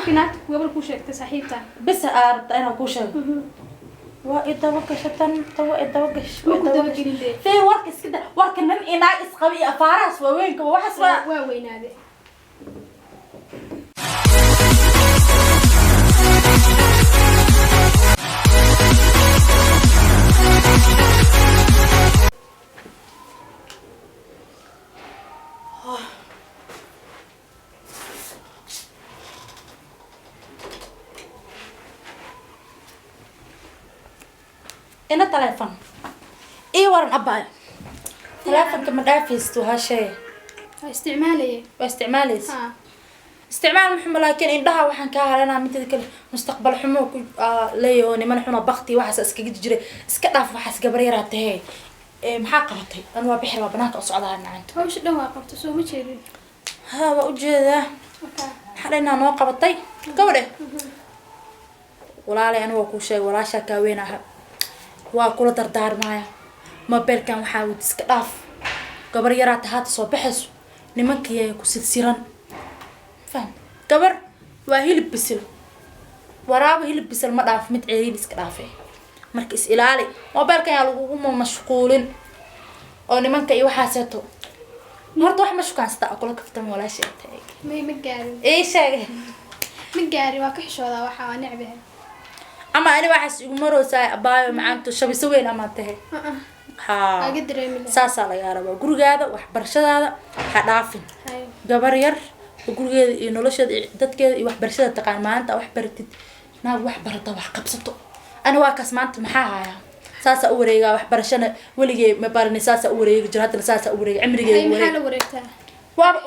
markii naagta gobol ku sheegtay saaxiibta بس أنا كوشة وإذا وقشتن إذا وقش في ورك كده ورك إن ناقص قوي أفارس وين كواحد وين هذا إنا تلفون إيه ورن أبا تلفون كم دافيست وهالشيء استعمالي واستعماليس استعمال محمد لكن إنها وحن كهلنا مثل كل مستقبل حموك ليوني من حنا بختي وحس اسكجت جري اسكداف وحس جبريرات هي محاقبتي أنا وبحر وبنات أصعد عنا عنده وش دوا قبت سو مشيري ها وأوجده حلينا نوقبتي قوله ولا لي أنا وكوشة ولا شكاوينها وكل دردار معايا ما بيركان وحاول تسكداف جبريرات هات صبحس نمكي كسيران فهم gabar waa hilib bisil waraaba hilib bisil ma dhaaf mid ceeriin iska dhaafay marka is ilaali mobilkan yaa lagu mashquulin oo nimanka iyo waxa seeto horta wax mashquulkan sida akula kaftan wala sheegtay ma gaari ee sheegay ma gaari waa ka xishooda waxa aan necbahay ama ani waxa igu maroosaa abaayo macaanto shabiso weyn ama tahay ha aga dareemay saasa laga rabaa gurigaada wax barashadaada ha dhaafin gabar yar gurigeeda iyo nolosheeda dadkeeda iyo wax barashada taqaan maanta wax baratid naag wax barata wax qabsato ana waa kaas maanta maxaa haya saasa u wareega wax barashana waligay ma baranay saasa u wareega jiraadna saasa u wareega cimrigeeda maxaa la wareegtaa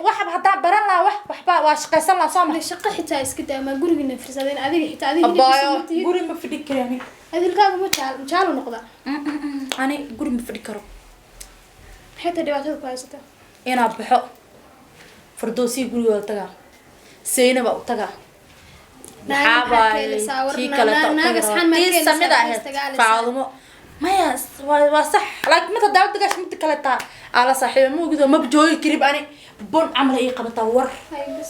wax hadaa baran la waxba waa shaqaysan la Soomaali shaqo xitaa iska daama guriga firsadeen adiga xitaa adiga hilibkiisa guri ma fadhi karani adilkaaga ma jaalo noqda ani guri ma fadhi karo xita dhibaatada ku haysata ina baxo فردوسي يقولوا تجا سينا بقى تجا نحابة كي كلا تجا سمدا فعلمو ما يس وصح لكن متى داود تجاش متى كلا على صحيح مو كذا ما بجوي قريب أنا بون عمل إيه قبل تور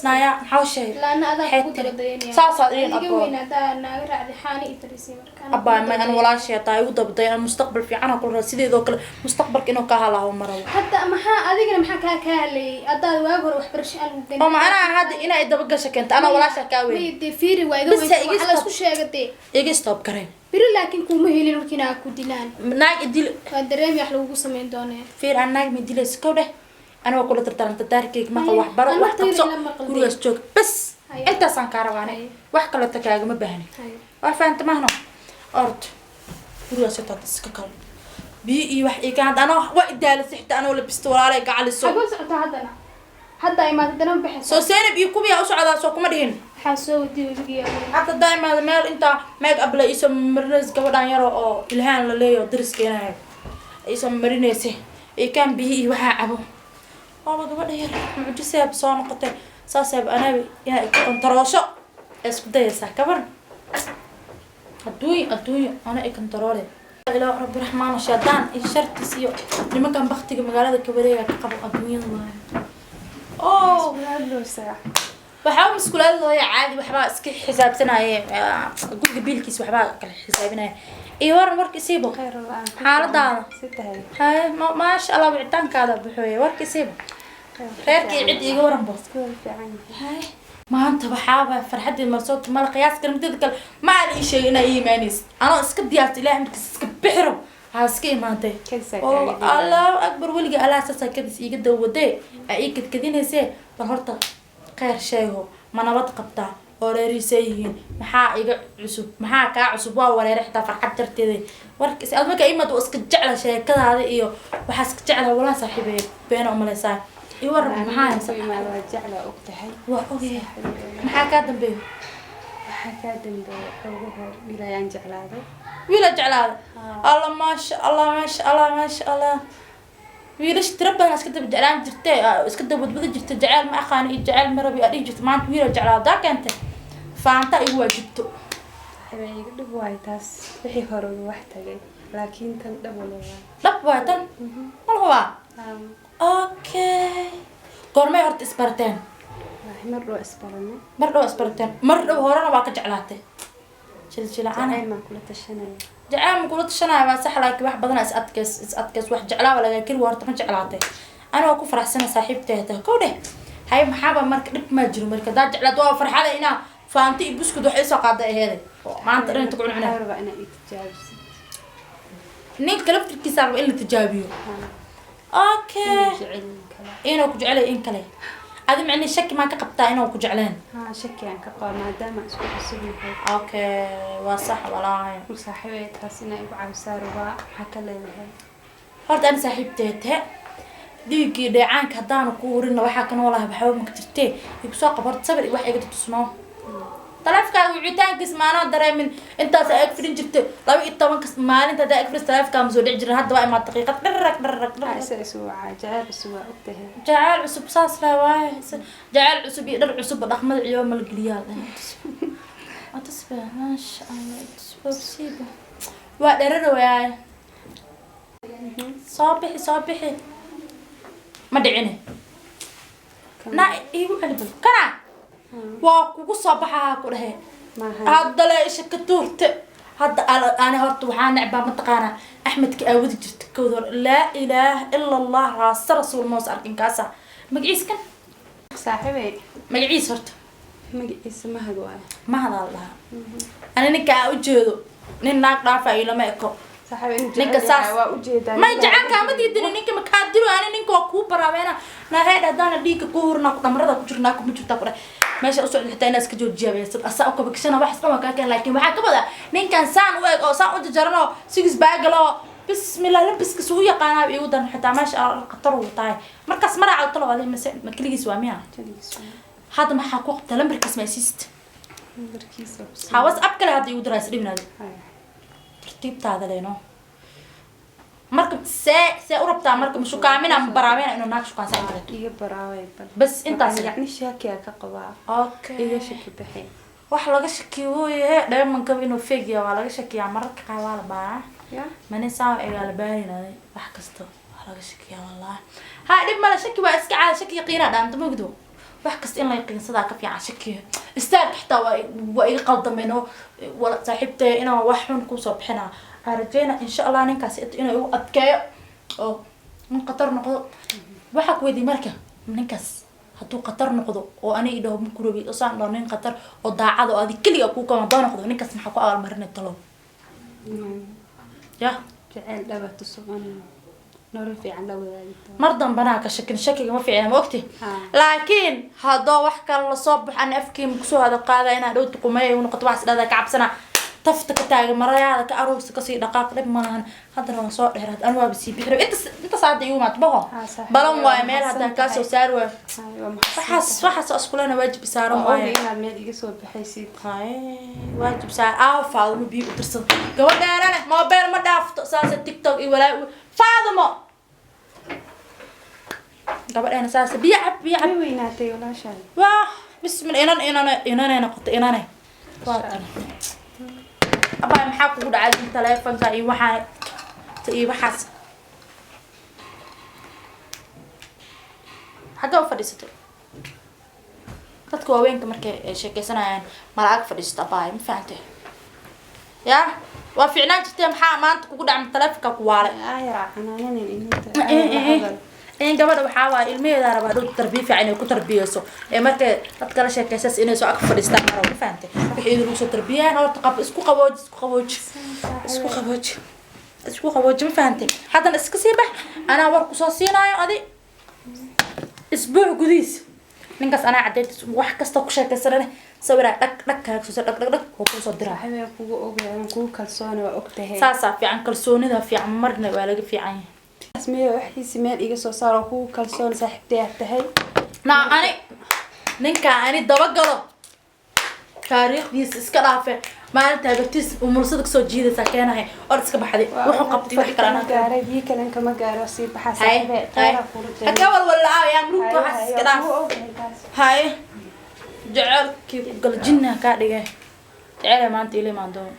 نايا حوشة لا أنا هذا كنت رديني صاصين أبو أنا ناقر على حاني ترسي مركان أبا ما أنا ولا شيء طايو ضبطي المستقبل في عنا كل رصيدي ذوك المستقبل كأنه كهلا هو مرة حتى ما ها أذيك أنا محا كهلي أضل واجر وحبرش أنا أما أنا هذا إنا إذا بقى شكنت أنا ولا شكاوي ميدي فيري وايد على سو شيء قدي إيجي ستوب كريم بيرو لكن كوم هيلين وكنا كوديلان ناق إديل دريم يحلو قسمين دونه فير عن ناق مديل سكوده أنا وكل ترتان تداركيك ما قوح برا واحد تبصق كوريس جوك بس أنت سانكارواني واحد كله تكاج ما بهني وفانت ما هنا أرد كوريس تتسككل بيجي واحد كان أنا واحد دالس حتى أنا ولا بستولا عليك على السوق أقول سألت هذا حتى ما تدنا بحس سو سينب يكوب يا أسعد على سوق مدين حاسو دي وجي حتى دائما مال أنت ما قبل يسمى مرنز قبل أن يرى الهان للي يدرس كنا يسمى مرنسه كان به وحى عبو والله قبل ير معجزة بصون قطع ساسب أنا يعني كنت راشق اسكت سا كبر أدوي أنا كنت رالي إلى رب الرحمن الشيطان الشرط سيو لما كان بختي مقالة كبرية قبل أدوي الله waxaa maskuulada loo caadi waxba iska xisaabtanaaye guriga biilkiis waxba kala xisaabinaya iyo waran warka isiibo xaaladaada hay maasha Allah wicitaankaada buxooye warka isiibo reerkii cid iga waran boos hay maanta waxaaba farxadii marsood mal qiyaas kalmadada kale ma aan ii sheegay inay iimaanays anoo iska diyaartay ilaahay markiis iska bixiro هاسكي مانتي الله أكبر ولقى على أساس كذا يقدر ودي أيك كذين هسه بهرتا خير شيء هو ما نبض قبطة وريري سيهين محا يقع عصب محا كا عصب ولا ريحة فرحت ترتدي ورك أنا ما كأي ما توسك جعل شيء كذا هذا إيوه وحاسك جعله ولا صاحبي بينهم ولا صار يور محا يسوي ما جعل أختها وأوكي محا كادم بيه محا كادم بيه أوه ولا ينجع هذا ويلا جعل الله ما شاء الله ما شاء الله ما شاء الله ويلاش تربى الناس كده بجعلان جرتي اسكده بدبد جرت جعل ما أخاني جعل مربي أدي جرت ما أنت ويلا جعل ذاك أنت فأنت أيوة جبته حبايبي دبوا عيتاس وحي هرول واحدة لكن تندبوا دبوا تن ما هو أوكي قرمي أرت إسبرتين مرة أسبرنا مردو اسبرتين مردو هورنا waa ka jeclaatay jiljilacan أنا ما كل تشني jacayl ma kula tashanaya waa sax laakiin wax badan is adkeys wax jeclaa wala laakiin horta ma jeclaatay anoo ku faraxsana saaxiibteeda kow dheh hay maxaba marka dhib ma jiro marka daa jeclaad waa farxada ina faanti buskud wax isoo qaaday aheeday maanta inta ku cunaa أنا أنا إتجاوز nin kale fikirkiisa in la tijaabiyo okay inuu ku jeclay in kale adi macni shaki ma ka qabtaa inuu ku jecleen ها شكي عن كقول ما دام أسبوع السبب okay waa sax walaahay مصاحبة تحسين يبغى عسار وبا حكى لي horta aan saaxiibteete dhiigii dheecaanka hadaan ku urina waxa kan walaha baxaw ma jirtee igu soo qabarta sabir wax iga tusno taleefkaaga wicitaankiis maana dareemin intaas ay fidin jirtay 12 maalinta da ag fidin taleefkaaga soo dhici jiray hadda waa ima daqiiqad dharrag أسوع جاب أسوع أكتها jacaal cusub saas la waay jacaal cusub iyo dhar cusub dhaqmada ciyo mal galiyaal atasba ma sha Allah tasbasiba waa dharada waay soo bixi ma dhicine na igu qalbal kana waa kugu soo baxaa ku dhahay ما هي hadda la isha ka tuurta hadda ana horta waxaan nacbaa mataqaana axmedka aawadi jirta kooda laa ilaaha illa allah rasuul moos arkin kaasa magaciiskan صاحبي magaciis horta اسمه هذا ma hadal laha ana ninka u jeedo nin naag dhaafa ila ma eko صاحبي ninka saas وجهي ma jacanka ma diidin ninka ma ka diro ana ninka waa ku baraweena na heed hadana dhiiga ku hurna ku dhamarada ku jirna ku jirta ku meesha u socdo xitaa inaas ka joojiya beesad asaa ka bakshana wax isla ka keen laakiin waxa ka bada ninkan saan u eeg oo saan u jarano six baagalo bismillah labiska soo yaqaana igu dan xitaa meesha qatar u tahay markaas maraca talo wada ma kaligiis waa miya hada ma xaq waqti lambarkiis ma siist ha whatsapp kale hada igu daraas dhibnaad tartiibtaada leeno marka see u rabtaa marka mushu kaamina baraawena inuu naag shukaan saa inta iyo baraaway bas intaas يعني شاكي ka qabaa okay iyo shaki bixi wax laga shakiyo weeye dheemanka inuu fake yahay waa laga shakiyaa mararka qaar waa la baa ya mani saa egal baarinay wax kasto wax laga shakiyaa wallahi ha dib mala shaki waa iska caad shaki yaqiina dhaanta magdo wax kasta in la yaqiinsada ka fiican shakiyo istaag xitaa waa iga qaldameen oo wala saaxiibtay inaan wax xun ku soo bixina arjayna insha Allah ninkaas inuu adkeeyo oo in qatar noqdo waxa ku weydii marka ninkaas haduu qatar noqdo oo ani idho ma kurobi oo saan dhoonin qatar oo daacad oo adi kaliya ku kama baa noqdo ninkaas maxaa ku abaal marinay talo ya jacayl dhaba tusugan nolol fiican la wadaagto mar dambana ka shakiga ma fiicna ma ogti laakiin hadoo wax kale la soo baxan afkiin ku soo hada qaada inaa dhow tuqumay uu noqdo wax sidada ka cabsana tafta ka taagan marayaada ka aroos ka sii dhaqaaq dhib malahan hadana waan soo dheeraad anu waa bisi bixiro inta saada igu maad baho balan waay meel hada ka soo saar waa waxas askulana waajib saaran waay inaad meel iga soo baxaysid hay waajib saar faadmo bi u tirsan gabadheerana mobile ma dhaafto saasa tiktok iyo walaa faadmo gabadheena saasa biya weynaatay walaashay waa bismillah inana noqoto inana waa abaa maxaa kugu dhacay telefonka iyo waxaas xagga u fadhiisato dadka waaweynka markay sheekeysanayaan malaag fadhiisto abaa ma fahantay ya waa fiicnaan jirtay maxaa maanta kugu dhacay telefonka ku waale ayra xanaanan inta in gabadha waxaa waa ilmaheeda rabaa dhow tarbiya fiican inay ku tarbiyeyso ee markay dad kala sheekeysas inay soo ag fadhiistaan maro ma fahantay wixii lagu soo tarbiyaan horta qab isku qabooji ma fahantay haddana iska sii bax anaa war kusoo siinaayo adi isbuuc gudihiis ninkaas anaa cadeyd wax kasta ku sheekeysanane sawiraa dhag kaaga soo dhag oo kusoo diraa habeen kugu ogaan kugu kalsoon waa ogtahay saasaa fiican kalsoonida fiican marna waa laga fiican yahay اسميه وحيسي مال إيجا سو صار وكو كالسون صاحبتي هتهي أنا نينكا أنا دبقلو تاريخ ديس إسكال عفوا ما أنت بتيس ومرصدك سو جيدة ساكنة هاي أرتسك بحدي وحو قبتي وحكرا أنا قاري بيه كلام كما قاري وصيب بحاسة هاي أكاول ولا يا مروك وحس كده هاي جعل كيف قال جنة كده جعل ما أنت إلي ما عندهم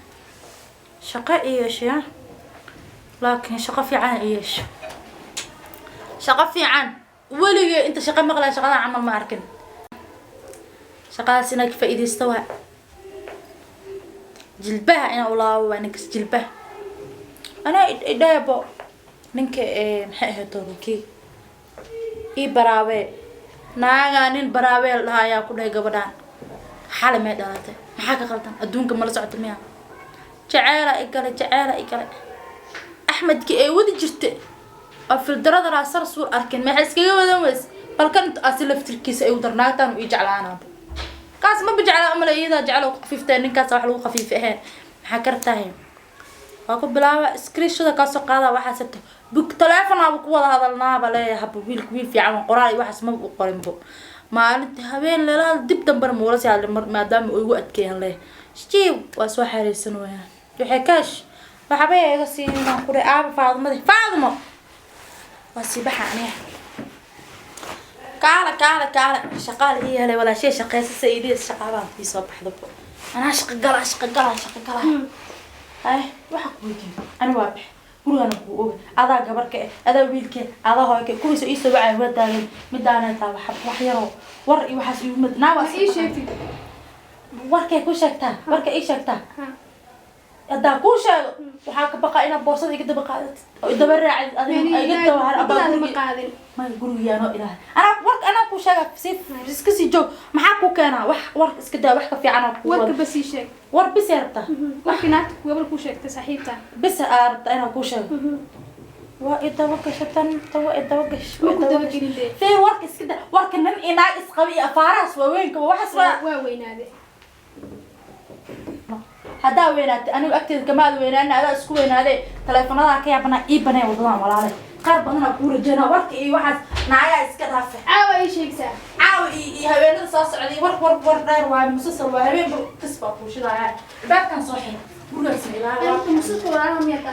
شقاء إيش يا لكن شقة في عن إيش شقة في عن ولي أنت شقة مغلا شقة عمل ما أركن shaqadaas inaad ka faa'iidaysto waa jilbaha inaa ulaabo waa ninkas jilbaha anaa idhaabo ninka maxay ahayd toobakii ii baraabee naagaa nin baraabee la dhahaa ayaa ku dhahay gabadhaan xalay may dhalatay maxaa ka qaldan adduunka mala socota miya jaceela igale axmedki ee wadi jirta oo fildarada raasar suur arkin maxay iskaga wadan weys balkan asi laftirkiisa ay u darnaagtaan u jeclaanaaba kaas ma bijeclaa amala iyada jeclo qafiifta ninkaas wax lagu qafiif ahayn maxaa kartahay waa ku bilaaba screenshot ka soo qaada waxa sabta book telephone aba ku wada hadalnaaba leeyahay wiil fiican qoraal waxaas ma u qorinbo maalintii habeen leelaha dib dambar moola saal maadaama uu igu adkeeyay leh Steve waa soo xariisan weeyaan waxay kaash waxba iga siinaa ku aaba faadmo waa si baxanay kaala shaqaal iyo wala shay shaqeysa sayidii shaqaabaan fi soo baxdo ana shaqo gala ay waxa ku wajin ana waa bax gurigan ku og adaa gabarka adaa wiilka adaa hooyka kuwiisa ii soo wacay wadaagan midaana taa wax yaro war iyo waxa ii madnaa waa ii sheegtay warkay ku sheegtaa warka ii sheegtaa adaa ku sheego waxa ka baqa ina boorsada iga daba qaadato oo daba raacid adiga iga daba abaa ma qaadin ma gurigaano ilaa ana ku sheega si iska sii joog maxaa ku keenaa wax war iska daa wax ka fiican oo ku warka bas ii sheeg war bis yarta warkina gabal ku sheegtay saaxiibta bis arta ina ku sheego waa idaba gashatan tawa idaba gash fi warka iska daa warka nin inaag isqabi afaaraas waaweynka waxas waa weynaade هذا وينات أنا أكتب كمان وينات هذا اسكو وينات تلفونات كي أبنا إبنا وضلنا ولا عليه قرب أنا أقول جنا ورك إيه واحد نعيا إسكتها في عاوي إيش يكسر عاوي يهوين الصاص عليه ورك غير ومسلسل وهوين تسبق وش ذا بعد كان صحيح ولا سمي لا مسلسل ولا هم يتا